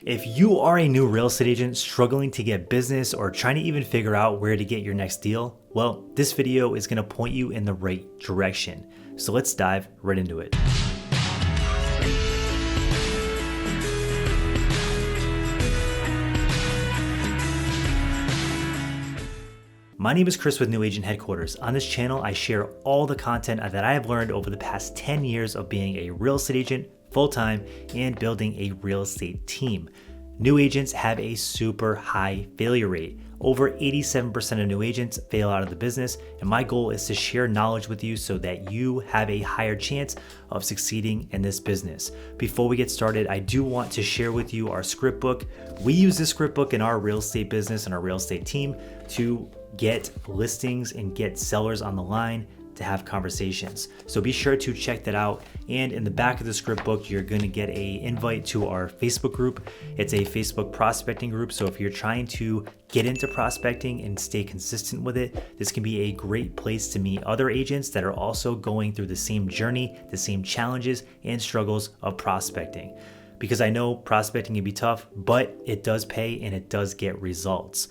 If you are a new real estate agent struggling to get business or trying to even figure out where to get your next deal, well, this video is going to point you in the right direction. So let's dive right into it. My name is Chris with New Agent Headquarters. On this channel, I share all the content that I have learned over the past 10 years of being a real estate agent full-time and building a real estate team. New agents have a super high failure rate. Over 87% of new agents fail out of the business, and my goal is to share knowledge with you so that you have a higher chance of succeeding in this business. Before we get started, I do want to share with you our script book. We use this script book in our real estate business and our real estate team to get listings and get sellers on the line to have conversations. So be sure to check that out. And in the back of the script book, you're going to get an invite to our Facebook group. It's a Facebook prospecting group. So if you're trying to get into prospecting and stay consistent with it, this can be a great place to meet other agents that are also going through the same journey, the same challenges and struggles of prospecting. Because I know prospecting can be tough, but it does pay and it does get results.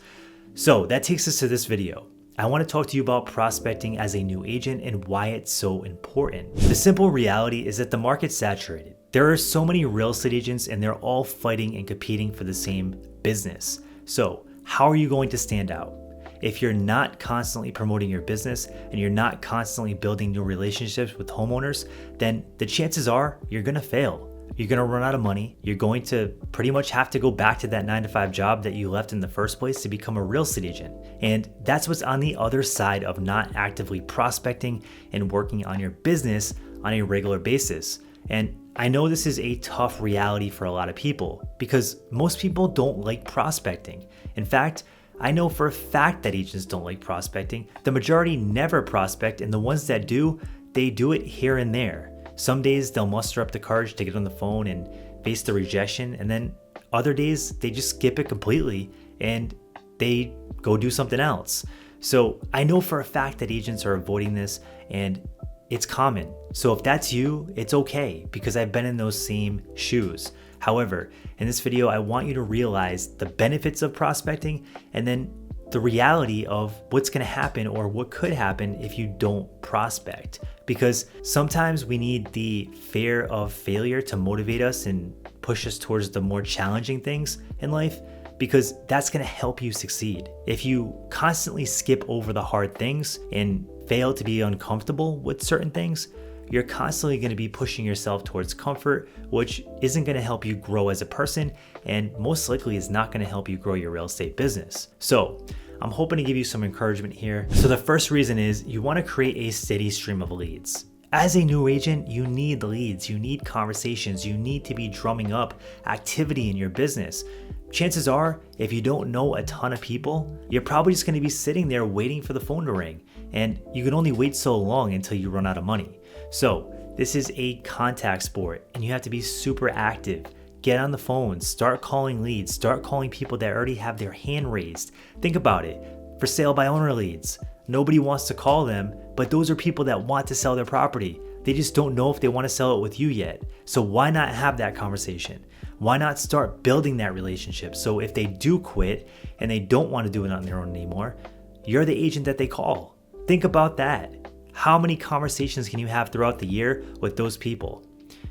So that takes us to this video. I want to talk to you about prospecting as a new agent and why it's so important. The simple reality is that the market's saturated. There are so many real estate agents and they're all fighting and competing for the same business. So how are you going to stand out? If you're not constantly promoting your business and you're not constantly building new relationships with homeowners, then the chances are you're going to fail. You're going to run out of money. You're going to pretty much have to go back to that 9-to-5 job that you left in the first place to become a real estate agent. And that's what's on the other side of not actively prospecting and working on your business on a regular basis. And I know this is a tough reality for a lot of people because most people don't like prospecting. In fact, I know for a fact that agents don't like prospecting. The majority never prospect, and the ones that do, they do it here and there. Some days they'll muster up the courage to get on the phone and face the rejection, and then other days they just skip it completely and they go do something else. So I know for a fact that agents are avoiding this, and it's common. So if that's you, it's okay because I've been in those same shoes. However, in this video, I want you to realize the benefits of prospecting and then the reality of what's going to happen or what could happen if you don't prospect. Because sometimes we need the fear of failure to motivate us and push us towards the more challenging things in life, because that's going to help you succeed. If you constantly skip over the hard things and fail to be uncomfortable with certain things, you're constantly going to be pushing yourself towards comfort, which isn't going to help you grow as a person and most likely is not going to help you grow your real estate business. So I'm hoping to give you some encouragement here. So the first reason is you want to create a steady stream of leads. As a new agent, you need leads, you need conversations, you need to be drumming up activity in your business. Chances are, if you don't know a ton of people, you're probably just going to be sitting there waiting for the phone to ring, and you can only wait so long until you run out of money. So this is a contact sport and you have to be super active. Get on the phone, start calling leads, start calling people that already have their hand raised. Think about it. For sale by owner leads, nobody wants to call them, but those are people that want to sell their property. They just don't know if they want to sell it with you yet. So why not have that conversation? Why not start building that relationship? So if they do quit and they don't want to do it on their own anymore, you're the agent that they call. Think about that. How many conversations can you have throughout the year with those people?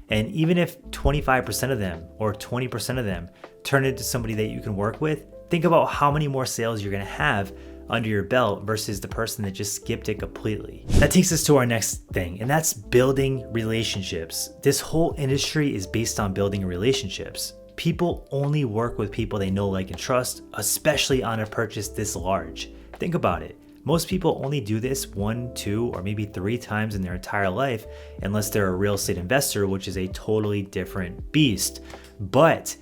And even if 25% of them or 20% of them turn into somebody that you can work with, think about how many more sales you're going to have under your belt versus the person that just skipped it completely. That takes us to our next thing, and that's building relationships. This whole industry is based on building relationships. People only work with people they know, like, and trust, especially on a purchase this large. Think about it. Most people only do this 1, 2, or maybe 3 times in their entire life, unless they're a real estate investor, which is a totally different beast. But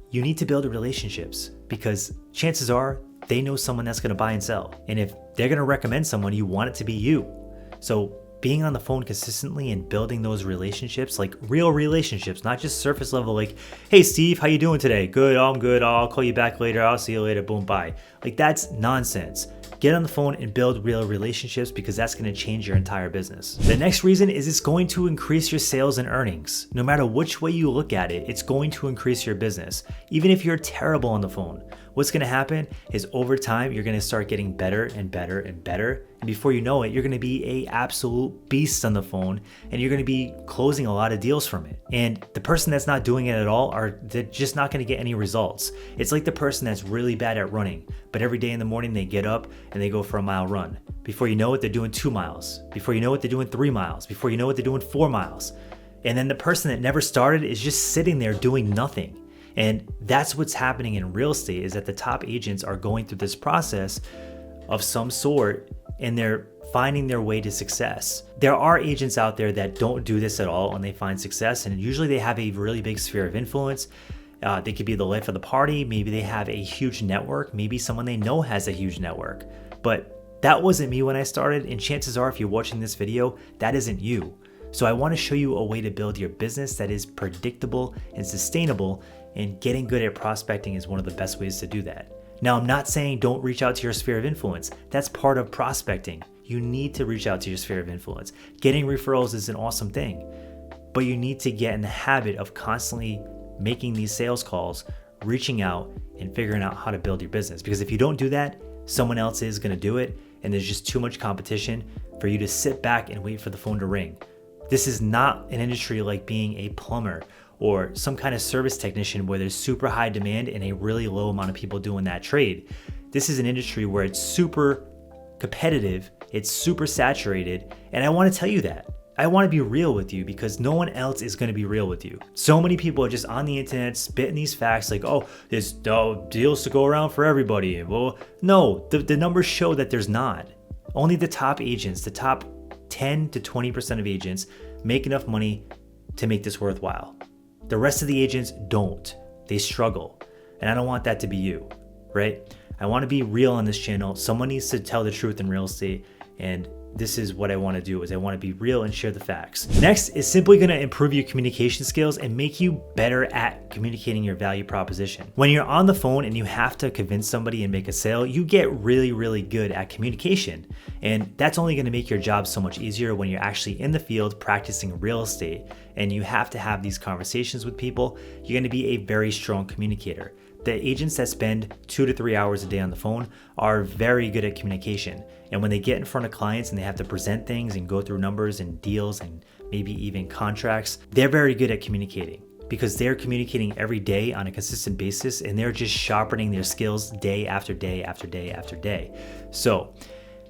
you need to build relationships because chances are they know someone that's going to buy and sell. And if they're going to recommend someone, you want it to be you. So being on the phone consistently and building those relationships, like real relationships, not just surface level, like, hey Steve, how you doing today? Good, I'm good. I'll call you back later. I'll see you later. Boom, bye. Like, that's nonsense. get on the phone and build real relationships because that's going to change your entire business. The next reason is it's going to increase your sales and earnings. No matter which way you look at it, it's going to increase your business. Even if you're terrible on the phone, what's going to happen is over time, you're going to start getting better and better and better. And before you know it, you're going to be an absolute beast on the phone and you're going to be closing a lot of deals from it. And the person that's not doing it at all, they're just not going to get any results. It's like the person that's really bad at running, but every day in the morning they get up and they go for a mile run. Before you know it, they're doing 2 miles. Before you know it, they're doing 3 miles. Before you know it, they're doing 4 miles. And then the person that never started is just sitting there doing nothing. And that's what's happening in real estate, is that the top agents are going through this process of some sort and they're finding their way to success. There are agents out there that don't do this at all and they find success, and usually they have a really big sphere of influence. They could be the life of the party. Maybe they have a huge network. Maybe someone they know has a huge network. But that wasn't me when I started, and chances are if you're watching this video, that isn't you. So I want to show you a way to build your business that is predictable and sustainable, and getting good at prospecting is one of the best ways to do that. Now, I'm not saying don't reach out to your sphere of influence. That's part of prospecting. You need to reach out to your sphere of influence. Getting referrals is an awesome thing, but you need to get in the habit of constantly making these sales calls, reaching out and figuring out how to build your business. Because if you don't do that, someone else is going to do it, and there's just too much competition for you to sit back and wait for the phone to ring. This is not an industry like being a plumber or some kind of service technician where there's super high demand and a really low amount of people doing that trade. This is an industry where it's super competitive, it's super saturated, and I want to tell you that. I want to be real with you because no one else is going to be real with you. So many people are just on the internet spitting these facts like, oh, there's deals to go around for everybody. Well, no, the numbers show that there's not. Only the top agents, the top 10 to 20% of agents make enough money to make this worthwhile. The rest of the agents don't. They struggle. And I don't want that to be you, right? I want to be real on this channel. Someone needs to tell the truth in real estate, and this is what I want to do, is I want to be real and share the facts. Next is simply going to improve your communication skills and make you better at communicating your value proposition. When you're on the phone and you have to convince somebody and make a sale, you get really, really good at communication. And that's only going to make your job so much easier when you're actually in the field practicing real estate and you have to have these conversations with people. You're going to be a very strong communicator. The agents that spend 2 to 3 hours a day on the phone are very good at communication. And when they get in front of clients and they have to present things and go through numbers and deals and maybe even contracts, they're very good at communicating because they're communicating every day on a consistent basis, and they're just sharpening their skills day after day after day after day. So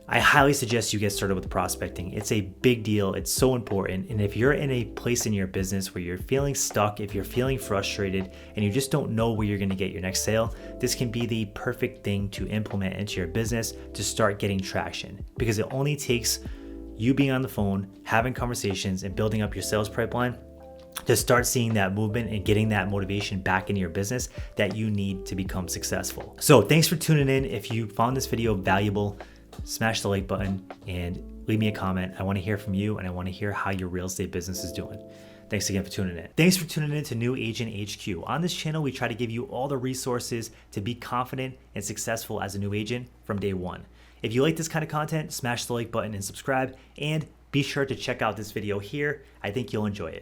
I highly suggest you get started with prospecting. It's a big deal. It's so important. And if you're in a place in your business where you're feeling stuck, if you're feeling frustrated and you just don't know where you're going to get your next sale, this can be the perfect thing to implement into your business to start getting traction, because it only takes you being on the phone, having conversations and building up your sales pipeline to start seeing that movement and getting that motivation back into your business that you need to become successful. So thanks for tuning in. If you found this video valuable, smash the like button and leave me a comment. I want to hear from you, and I want to hear how your real estate business is doing. Thanks again for tuning in. Thanks for tuning in to New Agent HQ. On this channel, we try to give you all the resources to be confident and successful as a new agent from day one. If you like this kind of content, smash the like button and subscribe, and be sure to check out this video here. I think you'll enjoy it.